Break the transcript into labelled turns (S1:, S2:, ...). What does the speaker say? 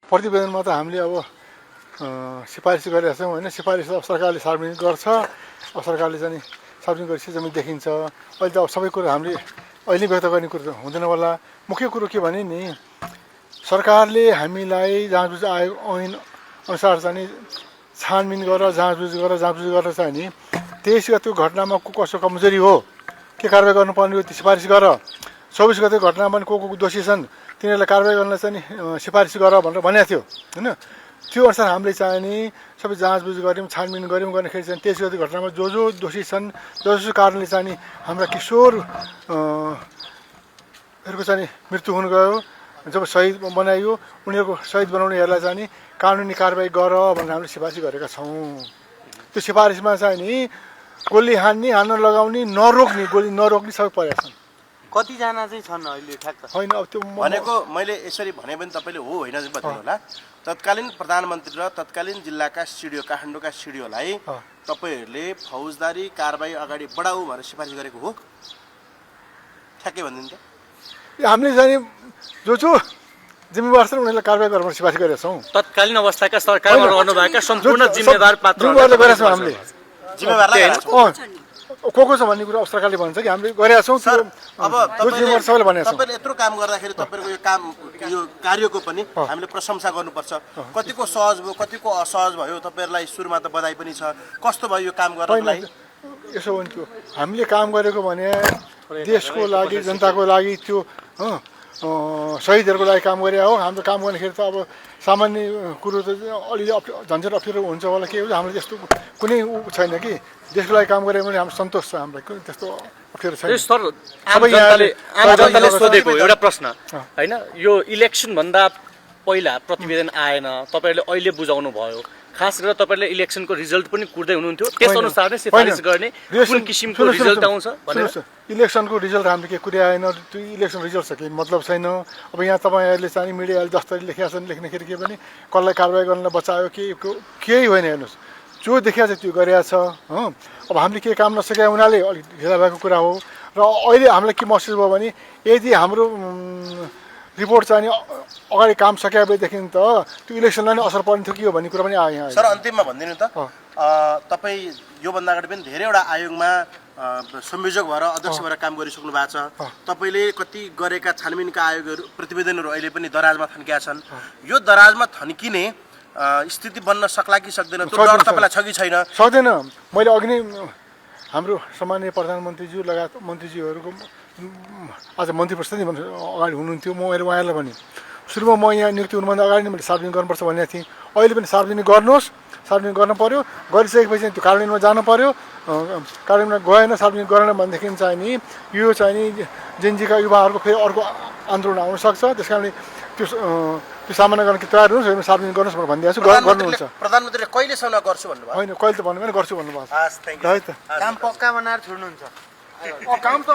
S1: प्रतिवेदनमा त हामीले अब सिफारिस गरेका छौँ होइन। सिफारिस अब सरकारले सार्वजनिक गर्छ। अब सरकारले चाहिँ सार्वजनिक गरेपछि जमिन देखिन्छ। अहिले त अब सबै कुरो हामीले अहिले व्यक्त गर्ने कुरो हुँदैन होला। मुख्य कुरो के भने नि सरकारले हामीलाई जाँचबुझ आयोग ऐन अनुसार चाहिँ छानबिन गरेर जाँचबुझ गरेर चाहिँ नि 23 गतिको घटनामा को कसो कमजोरी हो के कारबाही गर्नुपर्ने हो त्यो सिफारिस गर। 24 गतिको घटनामा को दोषी छन् तिनीहरूलाई कारबाही गर्नलाई चाहिँ सिफारिस गर भनेर भनेको थियो होइन। त्यो अनुसार हामीले चाहिँ नि सबै जाँचबुझ गऱ्यौँ छानबिन गऱ्यौँ गर्दाखेरि चाहिँ 23 गतिको घटनामा जो दोषी छन् जसो कारणले चाहिँ नि हाम्रा किशोरहरूको चाहिँ मृत्यु हुन गयो जब शहीद बनाइयो उनीहरूको शहीद बनाउनेहरूलाई चाहिँ नि कानुनी कारबाही गर भनेर हामीले सिफारिस गरेका छौँ। त्यो सिफारिसमा चाहिँ नि गोली हान्ने हान्न लगाउने नरोक्ने गोली नरोक्ने सबै परेका छन्।
S2: कतिजना चाहिँ छन् अहिले ठ्याक्क
S1: होइन अब त्यो
S3: भनेको मैले यसरी भने पनि तपाईँले हो होइन चाहिँ बताउनु होला। तत्कालीन प्रधानमन्त्री र तत्कालीन जिल्लाका सिडिओ काठमाडौँका सिडिओलाई तपाईँहरूले फौजदारी कारबाही अगाडि बढाऊ भनेर सिफारिस गरेको हो ठ्याक्कै भनिदिनु त।
S1: हामीले चाहिँ जो जिम्मेवार छन् उनीहरूलाई कारबाही गरेर सिफारिस गरेका छौँ।
S2: तत्कालीन अवस्थाका सरकारमा रहनुभएका सम्पूर्ण जिम्मेवार पात्रहरूले
S1: गरेका छौँ हामीले
S3: जिम्मेवारलाई
S1: को छ भन्ने कुरा सरकारले भन्छ कि हामीले गरेका छौँ।
S3: अब तपाईँले यत्रो काम गर्दाखेरि तपाईँहरूको यो काम यो कार्यको पनि हामीले प्रशंसा गर्नुपर्छ। कतिको सहज भयो कतिको असहज भयो तपाईँहरूलाई सुरुमा त बधाई पनि छ। कस्तो भयो यो काम गर्नलाई?
S1: यसो हुन्थ्यो हामीले काम गरेको भने देशको लागि जनताको लागि त्यो शहीदहरूको लागि काम गरे हो। हाम्रो काम गर्दाखेरि त अब सामान्य कुरो त अलिअलि झन्झट अप्ठ्यारो हुन्छ होला के हो। हाम्रो त्यस्तो कुनै छैन कि देशको लागि काम गरे भने हाम्रो सन्तोष छ। हामीलाई कुनै त्यस्तो अप्ठ्यारो छैन।
S2: सर आम जनताले सोधेको एउटा प्रश्न होइन यो इलेक्सन भन्दा पहिला प्रतिवेदन आएन तपाईँहरूले अहिले बुझाउनु भयो। खास गरेर तपाईँहरूले इलेक्सनको रिजल्ट पनि कुर्दै हुनुहुन्थ्यो त्यसअनुसार नै सिफारिस गर्ने कुन किसिमको रिजल्ट आउँछ भनेर।
S1: इलेक्सनको रिजल्ट हामीले के कुरै आएन। त्यो इलेक्सन रिजल्ट छ कि मतलब छैन। अब यहाँ तपाईँहरूले चाहिँ मिडियाले जसरी लेखेका छन् लेख्दाखेरि के पनि कसलाई कारबाही गर्नलाई बचायो केही होइन। हेर्नुहोस् जो देखिया छ त्यो गरेका छ हो। अब हामीले के काम नसके उनीहरूले अलिक ढिला भएको कुरा हो। र अहिले हामीलाई के महसुस भयो भने यदि हाम्रो रिपोर्ट चाहिँ अगाडि काम सके भएदेखि त त्यो इलेक्सनलाई नै असर पर्ने थियो कि हो भन्ने कुरा पनि आयो यहाँ।
S3: सर अन्तिममा भनिदिनु त तपाईँ योभन्दा अगाडि पनि धेरैवटा आयोगमा संयोजक भएर अध्यक्ष भएर काम गरिसक्नु भएको छ। तपाईँले कति गरेका छानबिनका आयोगहरू प्रतिवेदनहरू अहिले पनि दराजमा थन्किया छन्। यो दराजमा थन्किने स्थिति बन्न सक्ला कि सक्दैन त्यो डर तपाईँलाई छ कि छैन?
S1: सक्दैन। मैले अघि नै हाम्रो सामान्य प्रधानमन्त्रीज्यू लगायत मन्त्रीज्यूहरूको आज मन्त्री परिषद अगाडि हुनुहुन्थ्यो। म उहाँहरूलाई भने सुरुमा म यहाँ नियुक्ति हुनुभन्दा अगाडि नै मैले सार्वजनिक गर्नुपर्छ भनेको थिएँ। अहिले पनि सार्वजनिक गर्नुहोस्। सार्वजनिक गर्न पर्यो। गरिसकेपछि त्यो कार्यान्वयनमा जानु पर्यो। कार्यान्वयनमा गएन सार्वजनिक गरेन भनेदेखि चाहिँ नि यो चाहिँ नि जेनजीका युवाहरूको फेरि अर्को आन्दोलन आउनसक्छ। त्यस कारणले त्यो सामना गर्न तयार हुनुहोस् सार्वजनिक गर्नुहोस् भनेर भनिदिएको छु। गर्नुहुन्छ
S3: प्रधानमन्त्रीले कहिलेसम्म गर्छु भन्नुभयो?
S1: होइन कहिले त भन्नु भने गर्छु भन्नुभएको छ।
S2: काम पक्का बनाएर छोड्नुहुन्छ?
S1: काम त